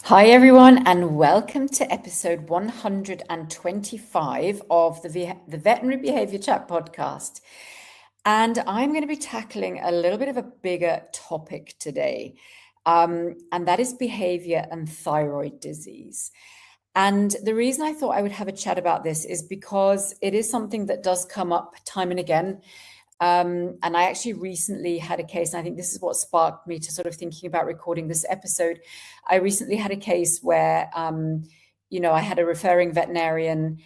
Hi, everyone, and welcome to episode 125 of the Veterinary Behavior Chat podcast. And I'm going to be tackling a little bit of a bigger topic today, and that is behavior and thyroid disease. And the reason I thought I would have a chat about this is because it is something that does come up time and again. And I actually recently had a case, and I think this is what sparked me to sort of thinking about recording this episode. I recently had a case where, I had a referring veterinarian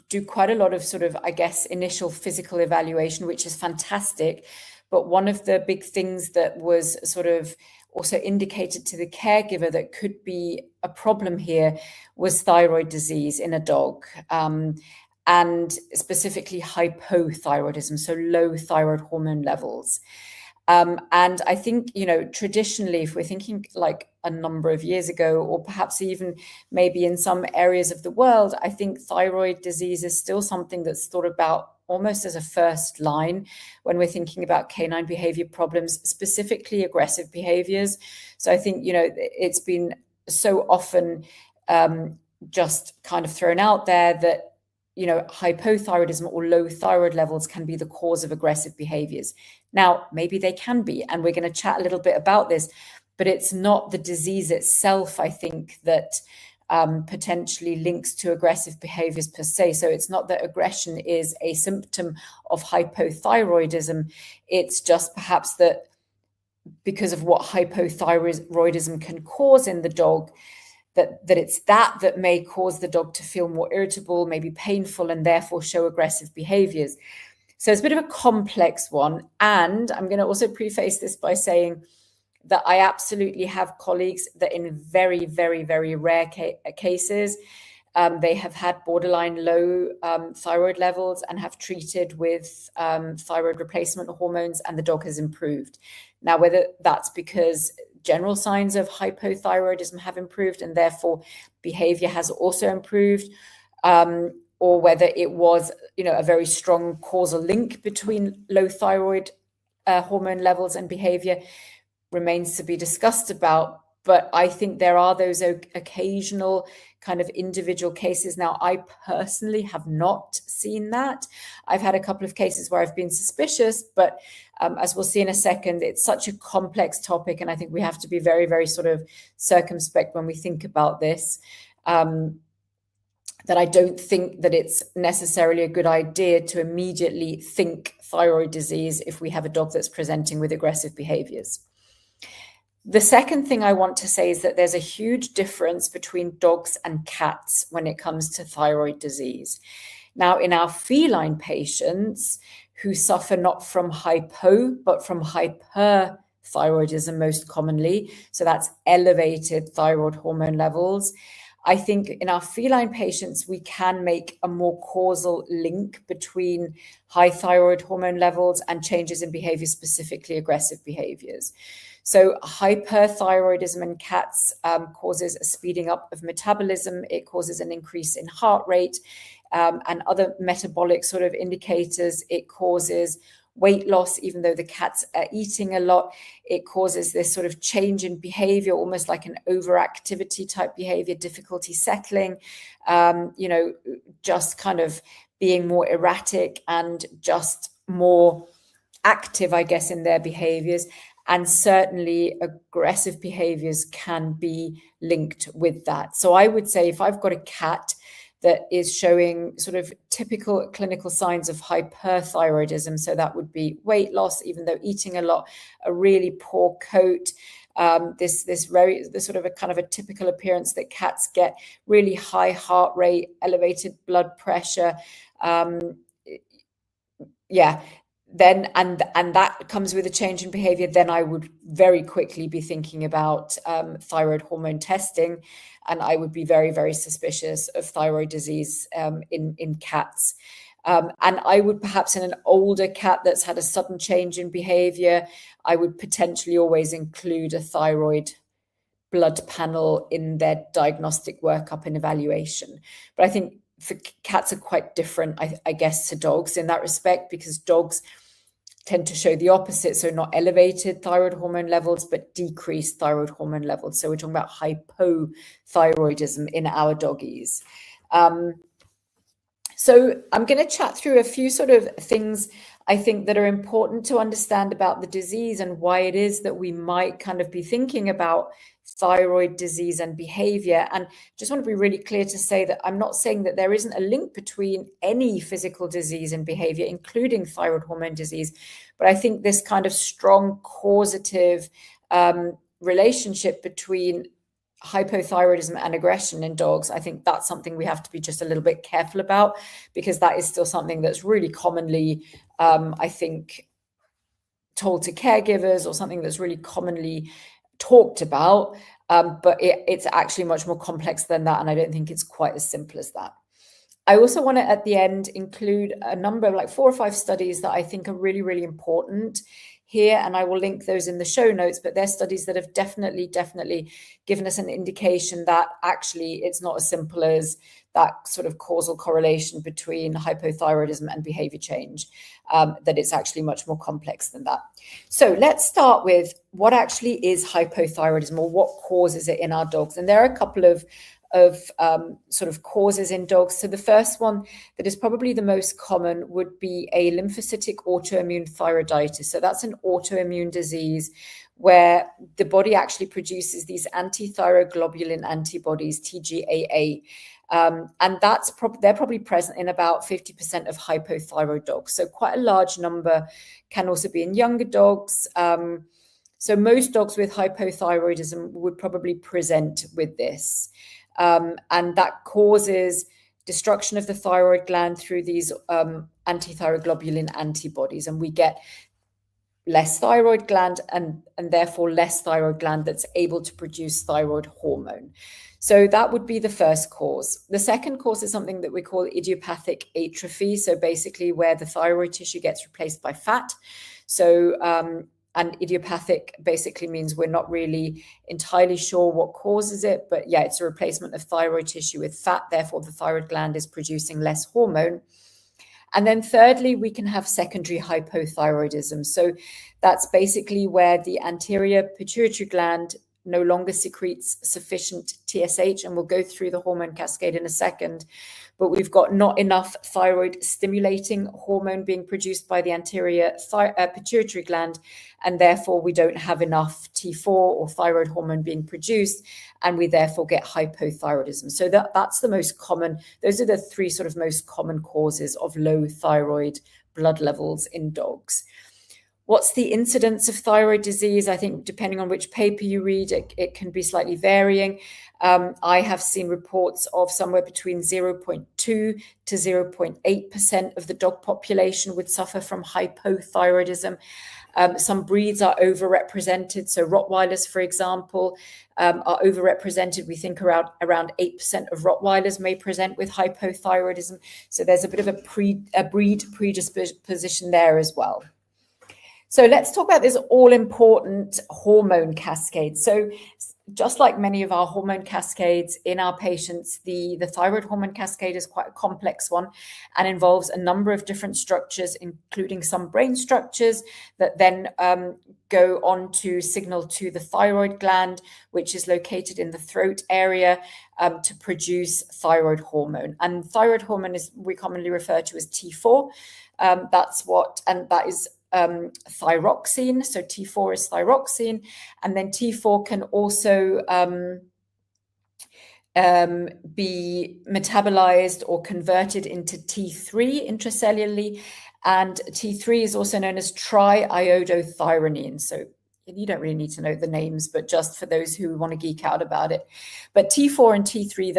do quite a lot of sort of, I guess, initial physical evaluation, which is fantastic. But one of the big things that was sort of also indicated to the caregiver that could be a problem here was thyroid disease in a dog. And specifically hypothyroidism, so low thyroid hormone levels. And I think, traditionally, if we're thinking like a number of years ago, or perhaps even maybe in some areas of the world, I think thyroid disease is still something that's thought about almost as a first line when we're thinking about canine behavior problems, specifically aggressive behaviors. So I think, it's been so often just kind of thrown out there that hypothyroidism or low thyroid levels can be the cause of aggressive behaviors. Now, maybe they can be, and we're going to chat a little bit about this, but it's not the disease itself, I think, that potentially links to aggressive behaviors per se. So it's not that aggression is a symptom of hypothyroidism. It's just perhaps that because of what hypothyroidism can cause in the dog, that it's that may cause the dog to feel more irritable, maybe painful, and therefore show aggressive behaviors. So it's a bit of a complex one. And I'm going to also preface this by saying that I absolutely have colleagues that in very, very, very rare cases, they have had borderline low thyroid levels and have treated with thyroid replacement hormones, and the dog has improved. Now, whether that's because general signs of hypothyroidism have improved and therefore behavior has also improved, or whether it was, a very strong causal link between low thyroid hormone levels and behavior remains to be discussed about. But I think there are those occasional kind of individual cases. Now, I personally have not seen that. I've had a couple of cases where I've been suspicious, but as we'll see in a second, it's such a complex topic. And I think we have to be very, very sort of circumspect when we think about this, that I don't think that it's necessarily a good idea to immediately think thyroid disease if we have a dog that's presenting with aggressive behaviors. The second thing I want to say is that there's a huge difference between dogs and cats when it comes to thyroid disease. Now, in our feline patients who suffer not from hypo, but from hyperthyroidism most commonly, so that's elevated thyroid hormone levels, I think in our feline patients, we can make a more causal link between high thyroid hormone levels and changes in behavior, specifically aggressive behaviors. So hyperthyroidism in cats causes a speeding up of metabolism. It causes an increase in heart rate and other metabolic sort of indicators. It causes weight loss, even though the cats are eating a lot. It causes this sort of change in behavior, almost like an overactivity type behavior, difficulty settling, just kind of being more erratic and just more active, I guess, in their behaviors. And certainly aggressive behaviors can be linked with that. So I would say if I've got a cat that is showing sort of typical clinical signs of hyperthyroidism, so that would be weight loss, even though eating a lot, a really poor coat, this sort of a kind of a typical appearance that cats get, really high heart rate, elevated blood pressure, then and that comes with a change in behavior, then I would very quickly be thinking about thyroid hormone testing, and I would be very, very suspicious of thyroid disease in cats. And I would perhaps in an older cat that's had a sudden change in behavior, I would potentially always include a thyroid blood panel in their diagnostic workup and evaluation. But I think for cats are quite different, I guess, to dogs in that respect, because dogs tend to show the opposite. So not elevated thyroid hormone levels, but decreased thyroid hormone levels. So we're talking about hypothyroidism in our doggies. So I'm going to chat through a few sort of things I think that are important to understand about the disease and why it is that we might kind of be thinking about thyroid disease and behavior. And just want to be really clear to say that I'm not saying that there isn't a link between any physical disease and behavior, including thyroid hormone disease. But I think this kind of strong causative relationship between hypothyroidism and aggression in dogs, I think that's something we have to be just a little bit careful about, because that is still something that's really commonly, I think, told to caregivers, or something that's really commonly talked about, but it's actually much more complex than that, and I don't think it's quite as simple as that. I also want to, at the end, include a number of like 4 or 5 studies that I think are really, really important here, and I will link those in the show notes, but they're studies that have definitely given us an indication that actually it's not as simple as that sort of causal correlation between hypothyroidism and behavior change, that it's actually much more complex than that. So let's start with what actually is hypothyroidism, or what causes it in our dogs. And there are a couple of sort of causes in dogs. So the first one that is probably the most common would be a lymphocytic autoimmune thyroiditis. So that's an autoimmune disease where the body actually produces these anti-thyroglobulin antibodies, TGAA. And they're probably present in about 50% of hypothyroid dogs. So quite a large number, can also be in younger dogs. So most dogs with hypothyroidism would probably present with this. And that causes destruction of the thyroid gland through these anti-thyroglobulin antibodies, and we get less thyroid gland and therefore less thyroid gland that's able to produce thyroid hormone. So that would be the first cause. The second cause is something that we call idiopathic atrophy. So basically where the thyroid tissue gets replaced by fat. So and idiopathic basically means we're not really entirely sure what causes it, but yeah, it's a replacement of thyroid tissue with fat. Therefore, the thyroid gland is producing less hormone. And then thirdly, we can have secondary hypothyroidism. So that's basically where the anterior pituitary gland no longer secretes sufficient TSH, and we'll go through the hormone cascade in a second, but we've got not enough thyroid stimulating hormone being produced by the anterior pituitary gland, and therefore we don't have enough T4 or thyroid hormone being produced, and we therefore get hypothyroidism. So that's the most common, those are the 3 sort of most common causes of low thyroid blood levels in dogs. What's the incidence of thyroid disease? I think depending on which paper you read, it can be slightly varying. I have seen reports of somewhere between 0.2 to 0.8% of the dog population would suffer from hypothyroidism. Some breeds are overrepresented. So Rottweilers, for example, are overrepresented. We think around 8% of Rottweilers may present with hypothyroidism. So there's a bit of a breed predisposition there as well. So let's talk about this all-important hormone cascade. So just like many of our hormone cascades in our patients, the thyroid hormone cascade is quite a complex one and involves a number of different structures, including some brain structures that then go on to signal to the thyroid gland, which is located in the throat area, to produce thyroid hormone. And thyroid hormone is we commonly refer to as T4. That is thyroxine. So T4 is thyroxine, and then T4 can also be metabolized or converted into T3 intracellularly, and T3 is also known as triiodothyronine. So you don't really need to know the names, but just for those who want to geek out about it. But T4 and T3,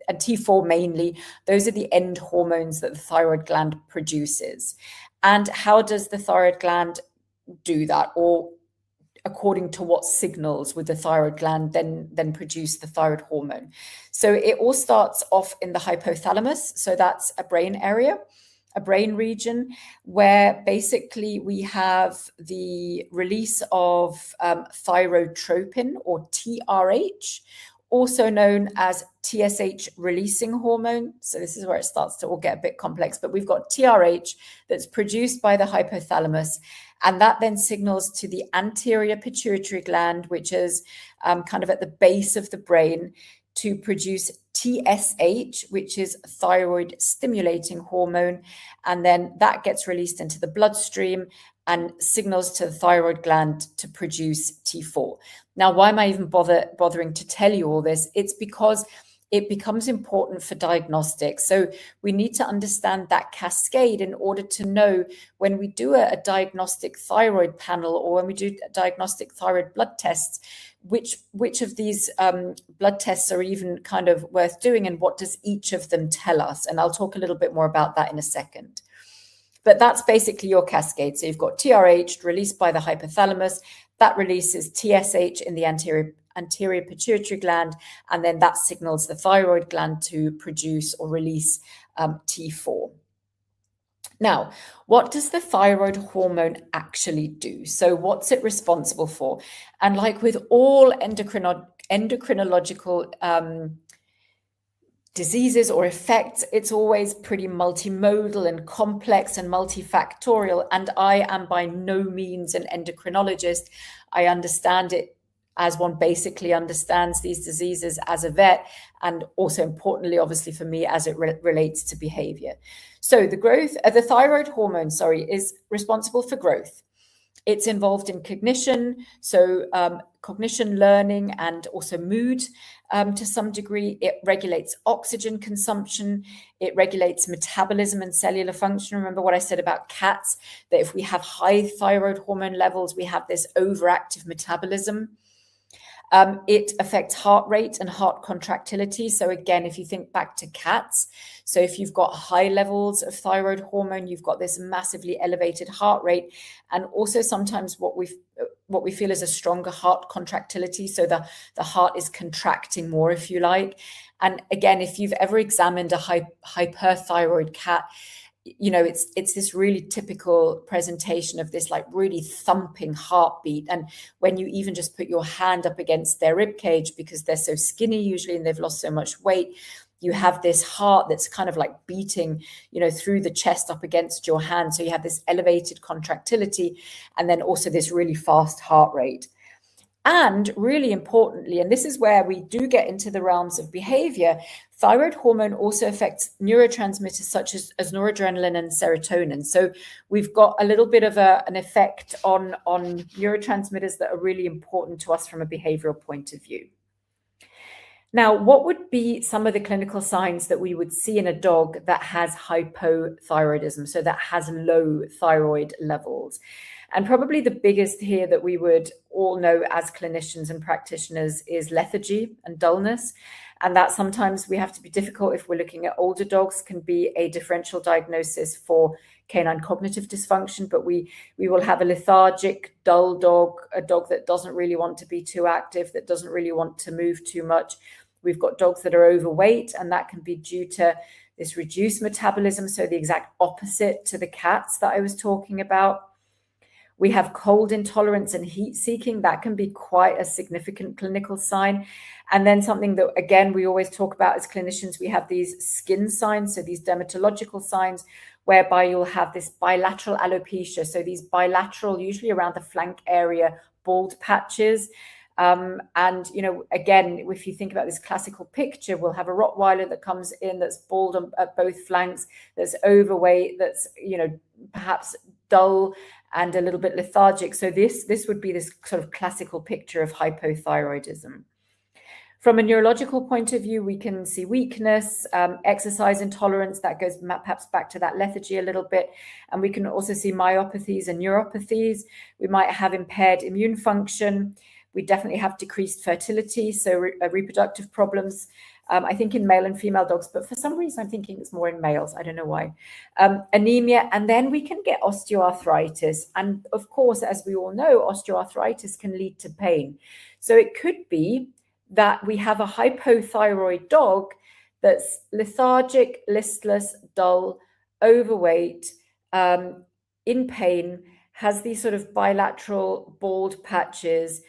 and T4 mainly, those are the end hormones that the thyroid gland produces. And how does the thyroid gland do that? Or according to what signals would the thyroid gland then produce the thyroid hormone? So it all starts off in the hypothalamus. So that's a brain area, a brain region, where basically we have the release of thyrotropin, or TRH, also known as TSH releasing hormone. So this is where it starts to all get a bit complex, but we've got TRH that's produced by the hypothalamus, and that then signals to the anterior pituitary gland, which is kind of at the base of the brain, to produce TSH, which is thyroid stimulating hormone. And then that gets released into the bloodstream and signals to the thyroid gland to produce T4. Now, why am I even bothering to tell you all this? It's because it becomes important for diagnostics. So we need to understand that cascade in order to know when we do a diagnostic thyroid panel, or when we do diagnostic thyroid blood tests, which of these blood tests are even kind of worth doing, and what does each of them tell us? And I'll talk a little bit more about that in a second. But that's basically your cascade. So you've got TRH released by the hypothalamus, that releases TSH in the anterior pituitary gland, and then that signals the thyroid gland to produce or release T4. Now, what does the thyroid hormone actually do? So what's it responsible for? And like with all endocrinological diseases or effects, it's always pretty multimodal and complex and multifactorial. And I am by no means an endocrinologist. I understand it as one basically understands these diseases as a vet, and also importantly, obviously for me, as it relates to behavior. So the thyroid hormone, is responsible for growth. It's involved in cognition, so cognition, learning, and also mood to some degree. It regulates oxygen consumption. It regulates metabolism and cellular function. Remember what I said about cats, that if we have high thyroid hormone levels, we have this overactive metabolism. It affects heart rate and heart contractility. So again, if you think back to cats, so if you've got high levels of thyroid hormone, you've got this massively elevated heart rate, and also sometimes what we feel is a stronger heart contractility. So the heart is contracting more, if you like. And again, if you've ever examined a hyperthyroid cat, you know, it's this really typical presentation of this like really thumping heartbeat. And when you even just put your hand up against their rib cage, because they're so skinny usually and they've lost so much weight, you have this heart that's kind of like beating, you know, through the chest up against your hand. So you have this elevated contractility and then also this really fast heart rate. And really importantly, and this is where we do get into the realms of behavior, thyroid hormone also affects neurotransmitters such as noradrenaline and serotonin. So we've got a little bit of an effect on neurotransmitters that are really important to us from a behavioral point of view. Now, what would be some of the clinical signs that we would see in a dog that has hypothyroidism, so that has low thyroid levels? And probably the biggest here that we would all know as clinicians and practitioners is lethargy and dullness. And that sometimes we have to be difficult if we're looking at older dogs, can be a differential diagnosis for canine cognitive dysfunction. But we will have a lethargic, dull dog, a dog that doesn't really want to be too active, that doesn't really want to move too much. We've got dogs that are overweight, and that can be due to this reduced metabolism. So the exact opposite to the cats that I was talking about. We have cold intolerance and heat seeking. That can be quite a significant clinical sign. And then something that, again, we always talk about as clinicians, we have these skin signs, so these dermatological signs, whereby you'll have this bilateral alopecia. So these bilateral, usually around the flank area, bald patches. And, you know, again, if you think about this classical picture, we'll have a Rottweiler that comes in that's bald at both flanks, that's overweight, that's, you know, perhaps dull and a little bit lethargic. So this would be this sort of classical picture of hypothyroidism. From a neurological point of view, we can see weakness, exercise intolerance. That goes perhaps back to that lethargy a little bit. And we can also see myopathies and neuropathies. We might have impaired immune function. We definitely have decreased fertility, so reproductive problems. I think in male and female dogs, but for some reason I'm thinking it's more in males. I don't know why. Anemia, and then we can get osteoarthritis. And of course, as we all know, osteoarthritis can lead to pain. So it could be that we have a hypothyroid dog that's lethargic, listless, dull, overweight, in pain, has these sort of bilateral bald patches,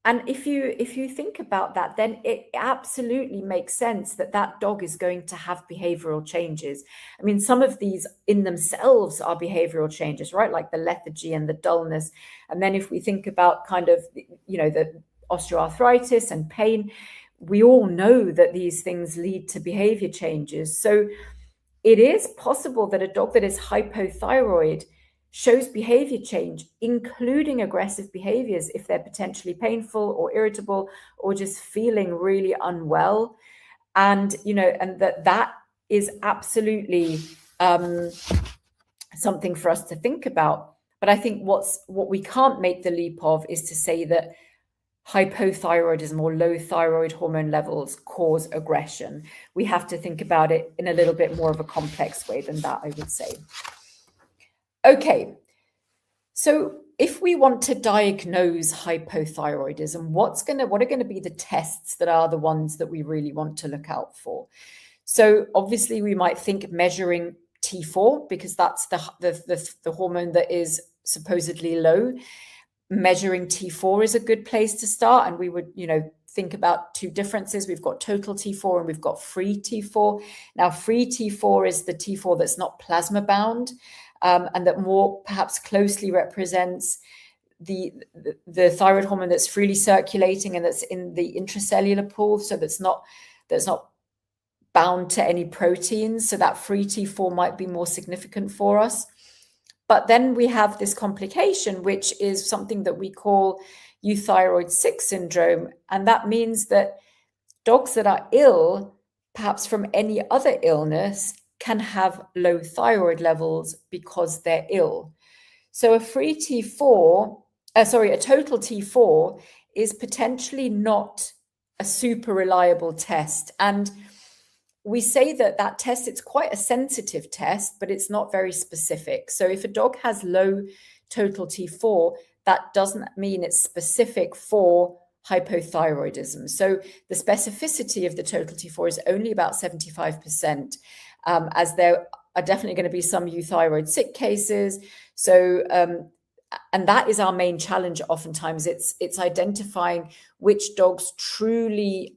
And if you think about that, then it absolutely makes sense that that dog is going to have behavioral changes. I mean, some of these in themselves are behavioral changes, right? Like the lethargy and the dullness. And then if we think about kind of, the osteoarthritis and pain, we all know that these things lead to behavior changes. So it is possible that a dog that is hypothyroid shows behavior change, including aggressive behaviors if they're potentially painful or irritable or just feeling really unwell. And, and that is absolutely something for us to think about. But I think what we can't make the leap of is to say that hypothyroidism or low thyroid hormone levels cause aggression. We have to think about it in a little bit more of a complex way than that, I would say. Okay, so if we want to diagnose hypothyroidism, what are going to be the tests that are the ones that we really want to look out for? So obviously we might think measuring T4, because that's the hormone that is supposedly low. Measuring T4 is a good place to start. And we would, think about two differences. We've got total T4 and we've got free T4. Now, free T4 is the T4 that's not plasma bound, and that more perhaps closely represents the thyroid hormone that's freely circulating and that's in the intracellular pool. So that's not bound to any proteins. So that free T4 might be more significant for us. But then we have this complication, which is something that we call euthyroid 6 syndrome. And that means that dogs that are ill, perhaps from any other illness, can have low thyroid levels because they're ill. So a total T4 is potentially not a super reliable test. And we say that test, it's quite a sensitive test, but it's not very specific. So if a dog has low total T4, that doesn't mean it's specific for hypothyroidism. So the specificity of the total T4 is only about 75%, as there are definitely going to be some euthyroid sick cases. So, and that is our main challenge oftentimes. It's identifying which dogs truly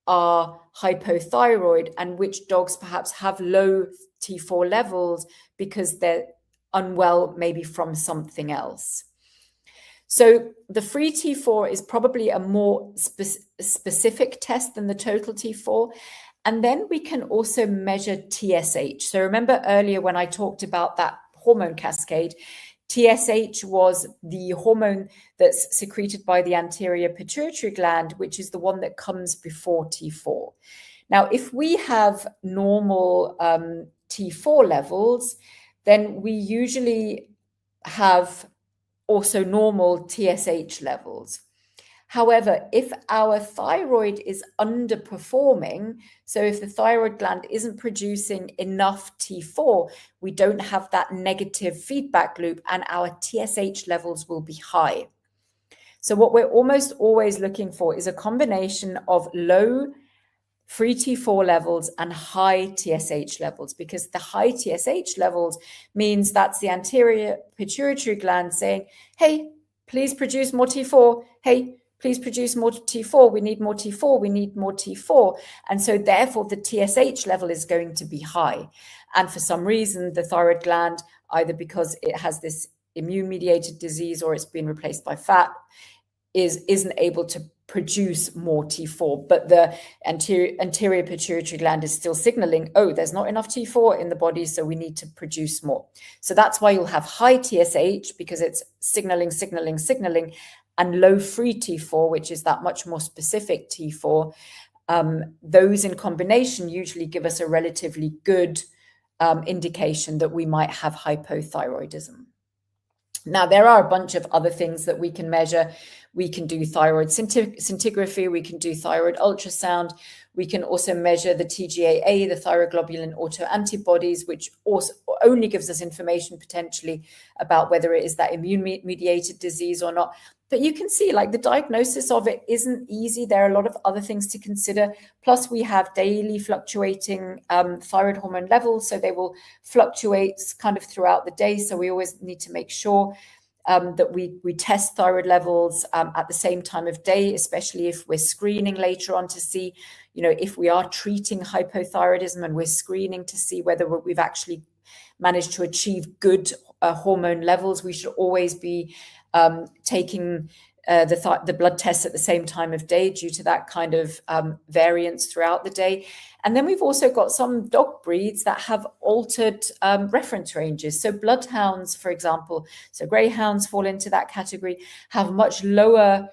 are hypothyroid and which dogs perhaps have low T4 levels because they're unwell, maybe from something else. So the free T4 is probably a more specific test than the total T4. And then we can also measure TSH. So remember earlier when I talked about that hormone cascade, TSH was the hormone that's secreted by the anterior pituitary gland, which is the one that comes before T4. Now, if we have normal T4 levels, then we usually have also normal TSH levels. However, if our thyroid is underperforming, so if the thyroid gland isn't producing enough T4, we don't have that negative feedback loop and our TSH levels will be high. So what we're almost always looking for is a combination of low free T4 levels and high TSH levels, because the high TSH levels means that's the anterior pituitary gland saying, hey, please produce more T4. Hey, please produce more T4. We need more T4. We need more T4. And so therefore the TSH level is going to be high. And for some reason, the thyroid gland, either because it has this immune-mediated disease or it's been replaced by fat, isn't able to produce more T4, but the anterior pituitary gland is still signaling, oh, there's not enough T4 in the body, so we need to produce more. So that's why you'll have high TSH, because it's signaling, and low free T4, which is that much more specific T4. Those in combination usually give us a relatively good indication that we might have hypothyroidism. Now, there are a bunch of other things that we can measure. We can do thyroid scintigraphy, we can do thyroid ultrasound, we can also measure the TGA-A, the thyroglobulin autoantibodies, which also only gives us information potentially about whether it is that immune-mediated disease or not. But you can see, like, the diagnosis of it isn't easy. There are a lot of other things to consider. Plus, we have daily fluctuating thyroid hormone levels, so they will fluctuate kind of throughout the day. So we always need to make sure that we test thyroid levels at the same time of day, especially if we're screening later on to see, if we are treating hypothyroidism and we're screening to see whether we've actually managed to achieve good hormone levels. We should always be taking the blood tests at the same time of day due to that kind of variance throughout the day. And then we've also got some dog breeds that have altered reference ranges. So bloodhounds, for example, so greyhounds fall into that category, have much lower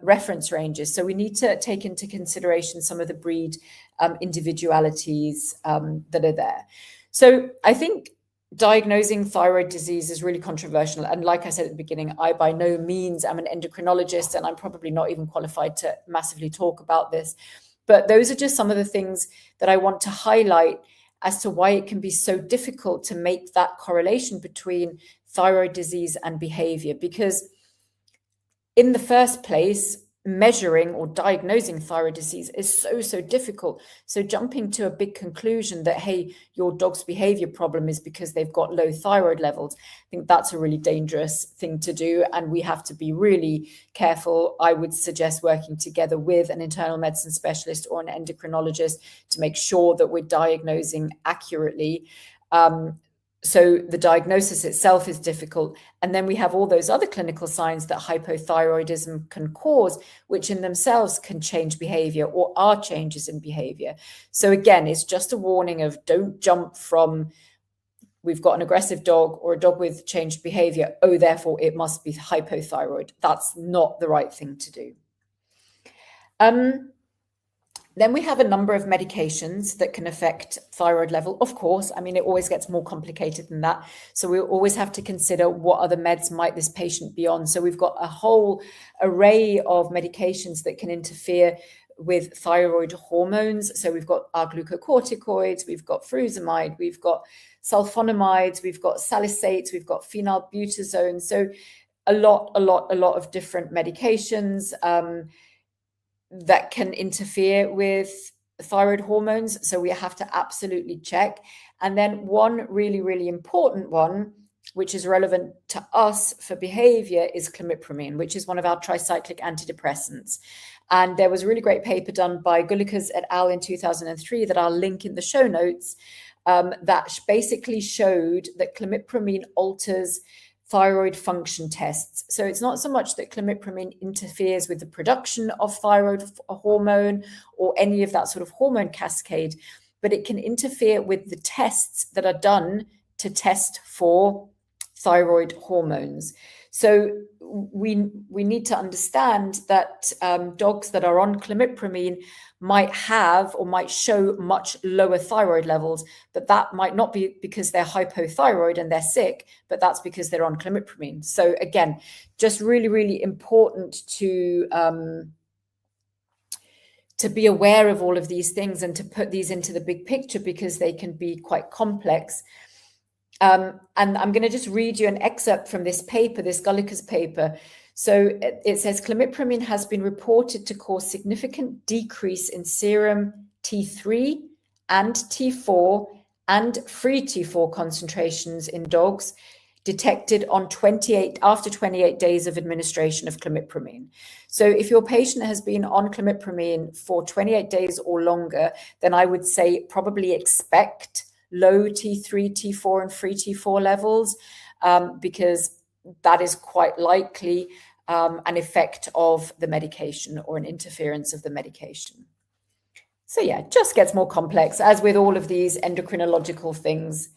reference ranges. So we need to take into consideration some of the breed individualities that are there. So I think diagnosing thyroid disease is really controversial. And like I said at the beginning, I by no means am an endocrinologist, and I'm probably not even qualified to massively talk about this. But those are just some of the things that I want to highlight as to why it can be so difficult to make that correlation between thyroid disease and behavior. Because in the first place, measuring or diagnosing thyroid disease is so difficult. So jumping to a big conclusion that, hey, your dog's behavior problem is because they've got low thyroid levels, I think that's a really dangerous thing to do. And we have to be really careful. I would suggest working together with an internal medicine specialist or an endocrinologist to make sure that we're diagnosing accurately. So the diagnosis itself is difficult. And then we have all those other clinical signs that hypothyroidism can cause, which in themselves can change behavior or are changes in behavior. So again, it's just a warning of don't jump from we've got an aggressive dog or a dog with changed behavior, oh, therefore it must be hypothyroid. That's not the right thing to do. Then we have a number of medications that can affect thyroid level. Of course, I mean, it always gets more complicated than that. So we always have to consider what other meds might this patient be on. So we've got a whole array of medications that can interfere with thyroid hormones. So we've got our glucocorticoids, we've got furosemide, we've got sulfonamides, we've got salicylates, we've got phenylbutazone. So a lot of different medications that can interfere with thyroid hormones. So we have to absolutely check. And then one really important one, which is relevant to us for behavior, is clomipramine, which is one of our tricyclic antidepressants. And there was a really great paper done by Gulikas et al. In 2003 that I'll link in the show notes that basically showed that clomipramine alters thyroid function tests. So it's not so much that clomipramine interferes with the production of thyroid hormone or any of that sort of hormone cascade, but it can interfere with the tests that are done to test for thyroid hormones. So we need to understand that dogs that are on clomipramine might have or might show much lower thyroid levels, but that might not be because they're hypothyroid and they're sick, but that's because they're on clomipramine. So again, just really important to be aware of all of these things and to put these into the big picture because they can be quite complex. And I'm going to just read you an excerpt from this paper, this Gulikas paper. So it says clomipramine has been reported to cause significant decrease in serum T3 and T4 and free T4 concentrations in dogs detected on after 28 days of administration of clomipramine. So if your patient has been on clomipramine for 28 days or longer, then I would say probably expect low T3, T4, and free T4 levels, because that is quite likely an effect of the medication or an interference of the medication. So yeah, it just gets more complex, as with all of these endocrinological things.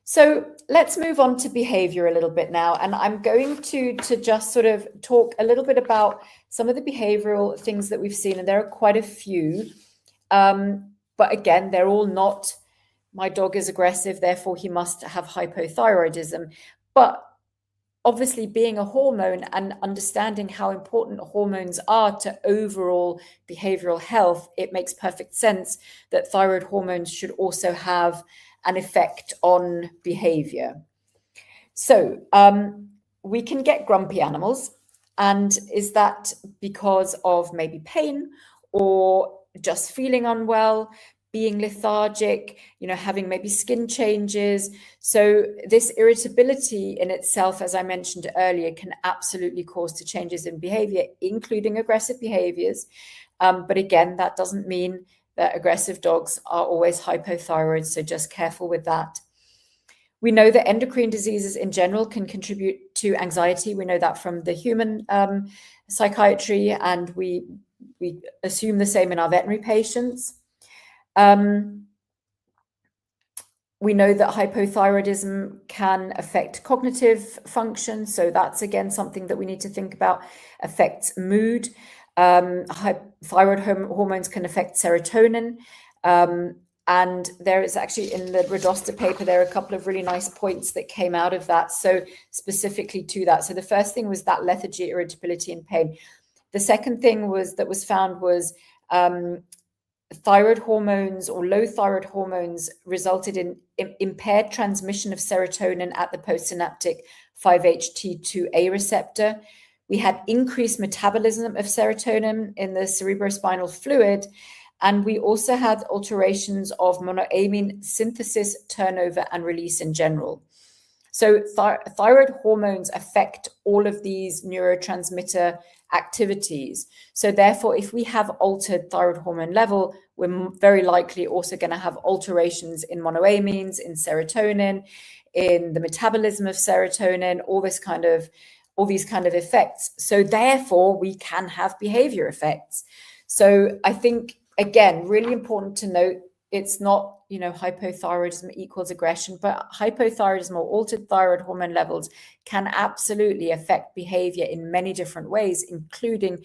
So let's move on to behavior a little bit now. And I'm going to just sort of talk a little bit about some of the behavioral things that we've seen, and there are quite a few. But again, they're all not, my dog is aggressive, therefore he must have hypothyroidism. But obviously, being a hormone and understanding how important hormones are to overall behavioral health, it makes perfect sense that thyroid hormones should also have an effect on behavior. So we can get grumpy animals. And is that because of maybe pain or just feeling unwell? being lethargic, having maybe skin changes. So this irritability in itself, as I mentioned earlier, can absolutely cause to changes in behavior, including aggressive behaviors. But again, that doesn't mean that aggressive dogs are always hypothyroid, so just careful with that. We know that endocrine diseases in general can contribute to anxiety. We know that from the human psychiatry, and we assume the same in our veterinary patients. We know that hypothyroidism can affect cognitive function. So that's, again, something that we need to think about. Affects mood. Thyroid hormones can affect serotonin. And there is actually, in the Radosta paper, there are a couple of really nice points that came out of that. So specifically to that. So the first thing was that lethargy, irritability, and pain. The second thing that was found was thyroid hormones or low thyroid hormones resulted in impaired transmission of serotonin at the postsynaptic 5-HT2A receptor. We had increased metabolism of serotonin in the cerebrospinal fluid, and we also had alterations of monoamine synthesis, turnover, and release in general. So thyroid hormones affect all of these neurotransmitter activities. So therefore, if we have altered thyroid hormone level, we're very likely also going to have alterations in monoamines, in serotonin, in the metabolism of serotonin, all these kind of effects. So therefore, we can have behavior effects. So I think, again, really important to note, it's not, hypothyroidism equals aggression, but hypothyroidism or altered thyroid hormone levels can absolutely affect behavior in many different ways, including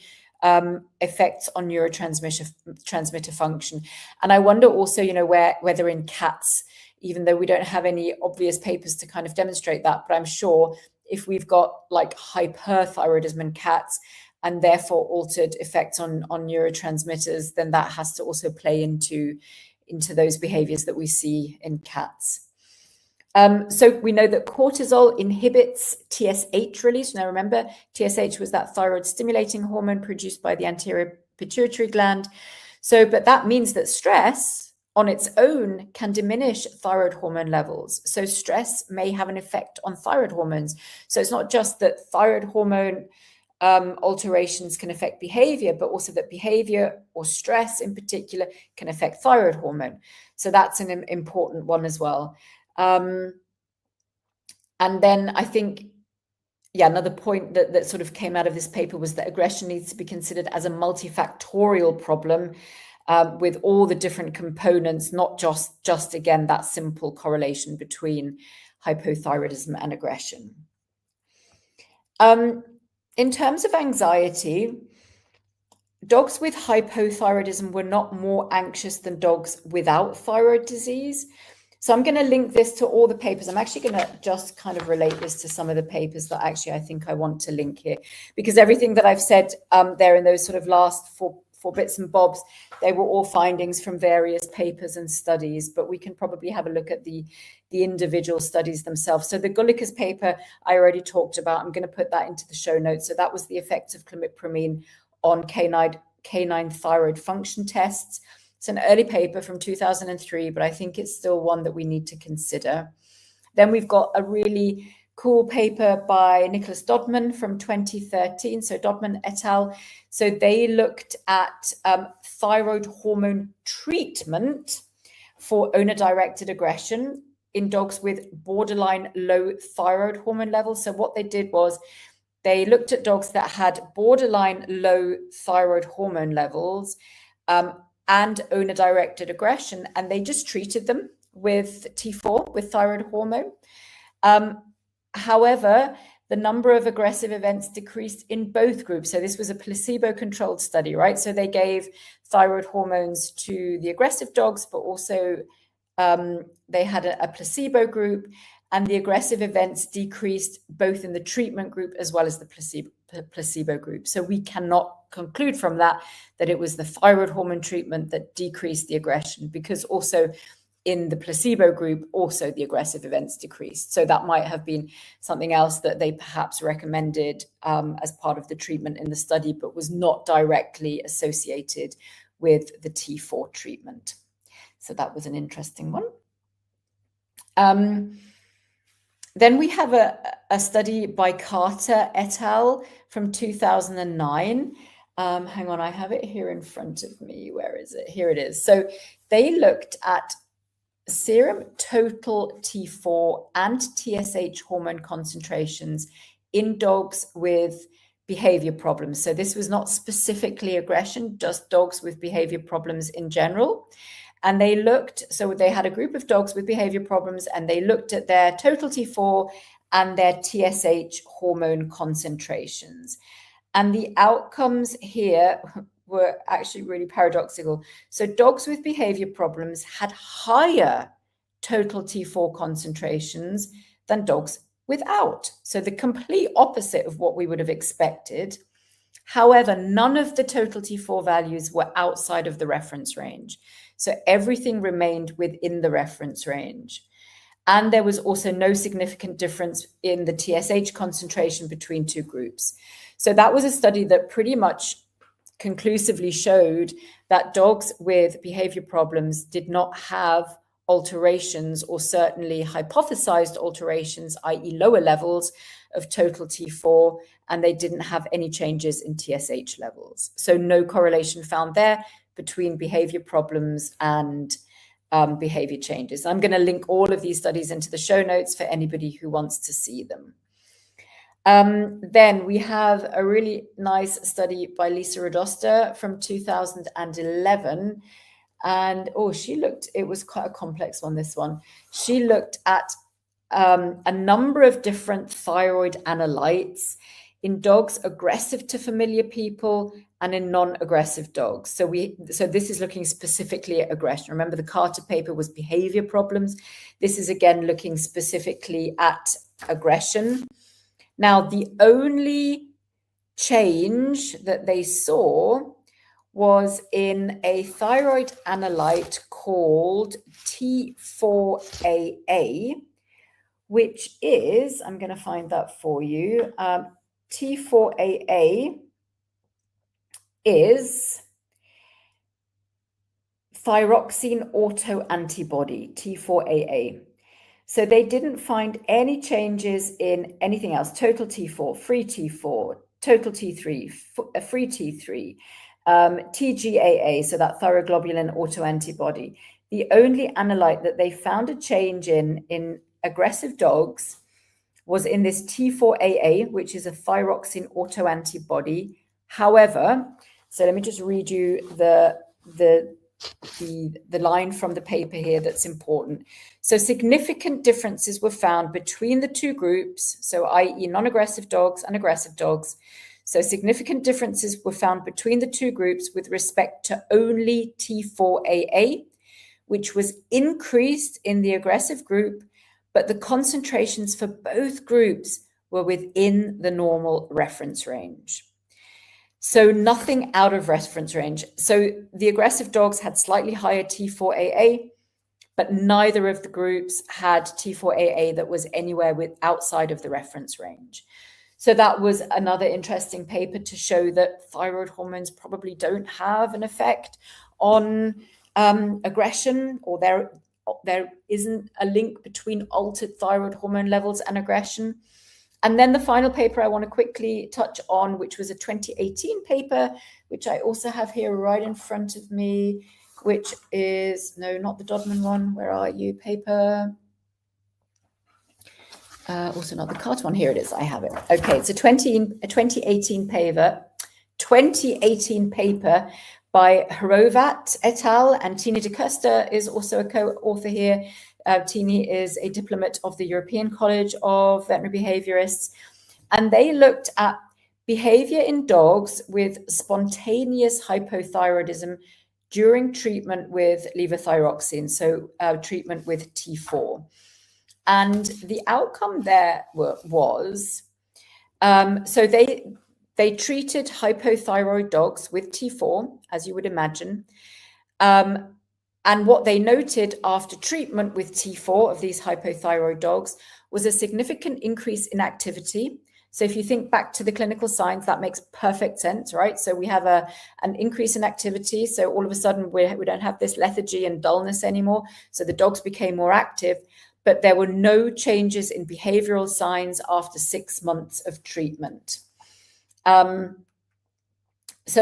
effects on neurotransmitter function. And I wonder also, whether in cats, even though we don't have any obvious papers to kind of demonstrate that, but I'm sure if we've got like hyperthyroidism in cats and therefore altered effects on neurotransmitters, then that has to also play into those behaviors that we see in cats. So we know that cortisol inhibits TSH release. Now remember, TSH was that thyroid stimulating hormone produced by the anterior pituitary gland. But that means that stress on its own can diminish thyroid hormone levels. So stress may have an effect on thyroid hormones. So it's not just that thyroid hormone alterations can affect behavior, but also that behavior or stress in particular can affect thyroid hormone. So that's an important one as well. And then I think, another point that sort of came out of this paper was that aggression needs to be considered as a multifactorial problem with all the different components, not just again, that simple correlation between hypothyroidism and aggression. In terms of anxiety, dogs with hypothyroidism were not more anxious than dogs without thyroid disease. So I'm going to link this to all the papers. I'm actually going to just kind of relate this to some of the papers that actually I think I want to link here, because everything that I've said there in those sort of last four bits and bobs, they were all findings from various papers and studies, but we can probably have a look at the individual studies themselves. So the Gulliker's paper I already talked about. I'm going to put that into the show notes. So that was the effects of clomipramine on canine thyroid function tests. It's an early paper from 2003, but I think it's still one that we need to consider. Then we've got a really cool paper by Nicholas Dodman from 2013. So Dodman et al. So they looked at thyroid hormone treatment for owner-directed aggression in dogs with borderline low thyroid hormone levels. So what they did was they looked at dogs that had borderline low thyroid hormone levels and owner-directed aggression, and they just treated them with T4, with thyroid hormone. However, the number of aggressive events decreased in both groups. So this was a placebo-controlled study, right? So they gave thyroid hormones to the aggressive dogs, but also they had a placebo group, and the aggressive events decreased both in the treatment group as well as the placebo group. So we cannot conclude from that it was the thyroid hormone treatment that decreased the aggression, because also in the placebo group, also the aggressive events decreased. So that might have been something else that they perhaps recommended as part of the treatment in the study, but was not directly associated with the T4 treatment. So that was an interesting one. Then we have a study by Carter et al. From 2009. Hang on, I have it here in front of me. Where is it? Here it is. So they looked at serum total T4 and TSH hormone concentrations in dogs with behavior problems. So this was not specifically aggression, just dogs with behavior problems in general. And they looked, so they had a group of dogs with behavior problems, and they looked at their total T4 and their TSH hormone concentrations. And the outcomes here were actually really paradoxical. So dogs with behavior problems had higher total T4 concentrations than dogs without. So the complete opposite of what we would have expected. However, none of the total T4 values were outside of the reference range. So everything remained within the reference range. And there was also no significant difference in the TSH concentration between two groups. So that was a study that pretty much conclusively showed that dogs with behavior problems did not have alterations, or certainly hypothesized alterations, i.e. lower levels of total T4, and they didn't have any changes in TSH levels. So no correlation found there between behavior problems and behavior changes. I'm going to link all of these studies into the show notes for anybody who wants to see them. Then we have a really nice study by Lisa Radosta from 2011. And it was quite a complex one, this one. She looked at a number of different thyroid analytes in dogs aggressive to familiar people and in non-aggressive dogs. So this is looking specifically at aggression. Remember, the Carter paper was behavior problems. This is again looking specifically at aggression. Now, the only change that they saw was in a thyroid analyte called T4AA, which is, I'm going to find that for you. T4AA is thyroxine autoantibody, T4AA. So they didn't find any changes in anything else. Total T4, free T4, total T3, free T3, TGAA, so that thyroglobulin autoantibody. The only analyte that they found a change in aggressive dogs was in this T4AA, which is a thyroxine autoantibody. However, so let me just read you the line from the paper here that's important. So significant differences were found between the two groups, so i.e. non-aggressive dogs and aggressive dogs. So significant differences were found between the two groups with respect to only T4AA, which was increased in the aggressive group, but the concentrations for both groups were within the normal reference range. So nothing out of reference range. So the aggressive dogs had slightly higher T4AA, but neither of the groups had T4AA that was anywhere outside of the reference range. So that was another interesting paper to show that thyroid hormones probably don't have an effect on aggression, or there isn't a link between altered thyroid hormone levels and aggression. And then the final paper I want to quickly touch on, which was a 2018 paper, which I also have here right in front of me, which is, no, not the Dodman one. Where are you, paper? Also not the Carter one. Here it is. I have it. Okay, it's a 2018 paper by Horovat et al. And Tina DeCuster is also a co-author here. Tini is a diplomate of the European College of Veterinary Behaviorists, and they looked at behavior in dogs with spontaneous hypothyroidism during treatment with levothyroxine, so treatment with T4. And the outcome there was, so they treated hypothyroid dogs with T4, as you would imagine. And what they noted after treatment with T4 of these hypothyroid dogs was a significant increase in activity. So if you think back to the clinical signs, that makes perfect sense, right? So we have an increase in activity. So all of a sudden we don't have this lethargy and dullness anymore. So the dogs became more active, but there were no changes in behavioral signs after 6 months of treatment. So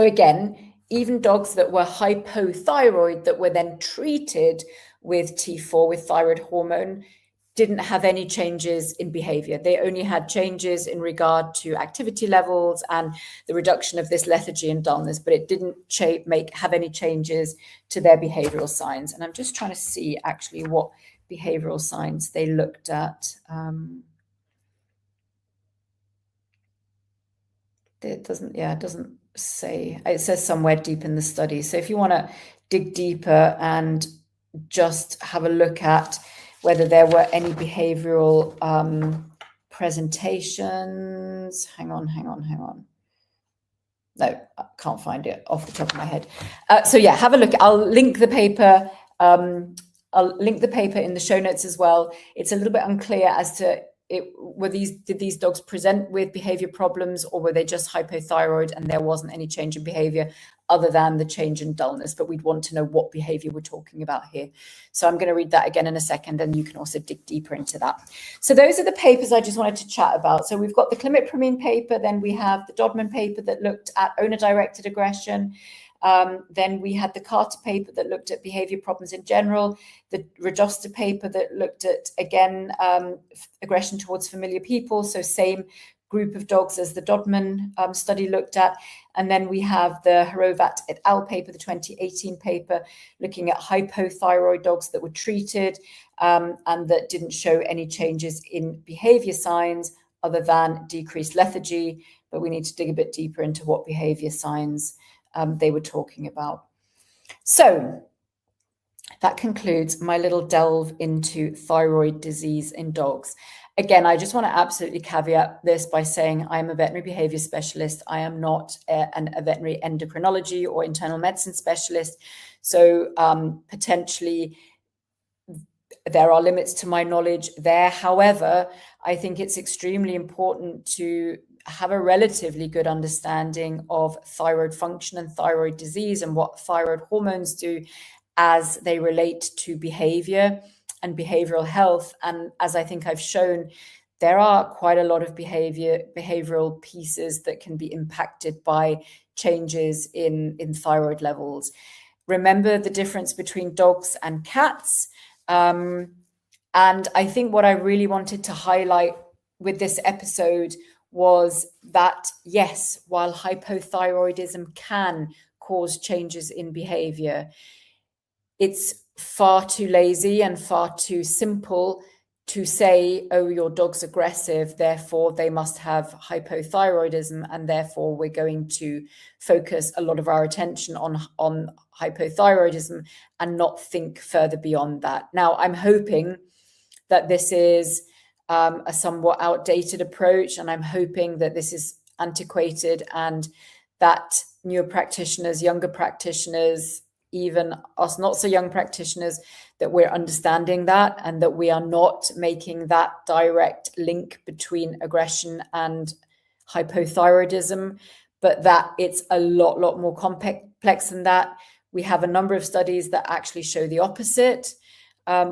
again, even dogs that were hypothyroid that were then treated with T4, with thyroid hormone, didn't have any changes in behavior. They only had changes in regard to activity levels and the reduction of this lethargy and dullness, but it didn't have any changes to their behavioral signs. And I'm just trying to see actually what behavioral signs they looked at. It doesn't say. It says somewhere deep in the study. So if you want to dig deeper and just have a look at whether there were any behavioral presentations. Hang on. No, I can't find it off the top of my head. So yeah, have a look. I'll link the paper. I'll link the paper in the show notes as well. It's a little bit unclear as to did these dogs present with behavior problems, or were they just hypothyroid and there wasn't any change in behavior other than the change in dullness? But we'd want to know what behavior we're talking about here. So I'm going to read that again in a second, and you can also dig deeper into that. So those are the papers I just wanted to chat about. So we've got the clomipramine paper, then we have the Dodman paper that looked at owner-directed aggression. Then we had the Carter paper that looked at behavior problems in general, the Rajosta paper that looked at, again, aggression towards familiar people. So same group of dogs as the Dodman study looked at. And then we have the Horovat et al. Paper, the 2018 paper, looking at hypothyroid dogs that were treated and that didn't show any changes in behavior signs other than decreased lethargy. But we need to dig a bit deeper into what behavior signs they were talking about. So that concludes my little delve into thyroid disease in dogs. Again, I just want to absolutely caveat this by saying I'm a veterinary behavior specialist. I am not a veterinary endocrinology or internal medicine specialist. So potentially there are limits to my knowledge there. However, I think it's extremely important to have a relatively good understanding of thyroid function and thyroid disease and what thyroid hormones do as they relate to behavior and behavioral health. And as I think I've shown, there are quite a lot of behavioral pieces that can be impacted by changes in thyroid levels. Remember the difference between dogs and cats. And I think what I really wanted to highlight with this episode was that, yes, while hypothyroidism can cause changes in behavior, it's far too lazy and far too simple to say, oh, your dog's aggressive, therefore they must have hypothyroidism, and therefore we're going to focus a lot of our attention on hypothyroidism and not think further beyond that. Now, I'm hoping that this is a somewhat outdated approach, and I'm hoping that this is antiquated and that newer practitioners, younger practitioners, even us not so young practitioners, that we're understanding that and that we are not making that direct link between aggression and hypothyroidism, but that it's a lot more complex than that. We have a number of studies that actually show the opposite.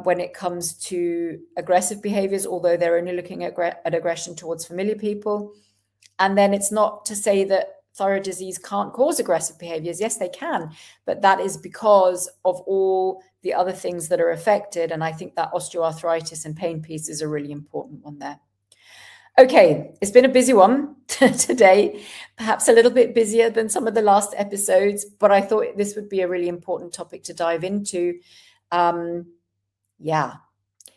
When it comes to aggressive behaviors, although they're only looking at aggression towards familiar people. And then it's not to say that thyroid disease can't cause aggressive behaviors. Yes, they can, but that is because of all the other things that are affected. And I think that osteoarthritis and pain piece is a really important one there. Okay, it's been a busy one today, perhaps a little bit busier than some of the last episodes, but I thought this would be a really important topic to dive into. Yeah,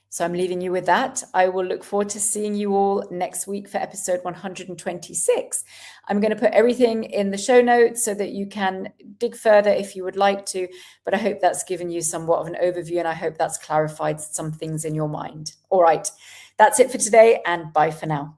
so I'm leaving you with that. I will look forward to seeing you all next week for episode 126. I'm going to put everything in the show notes so that you can dig further if you would like to, but I hope that's given you somewhat of an overview, and I hope that's clarified some things in your mind. All right, that's it for today, and bye for now.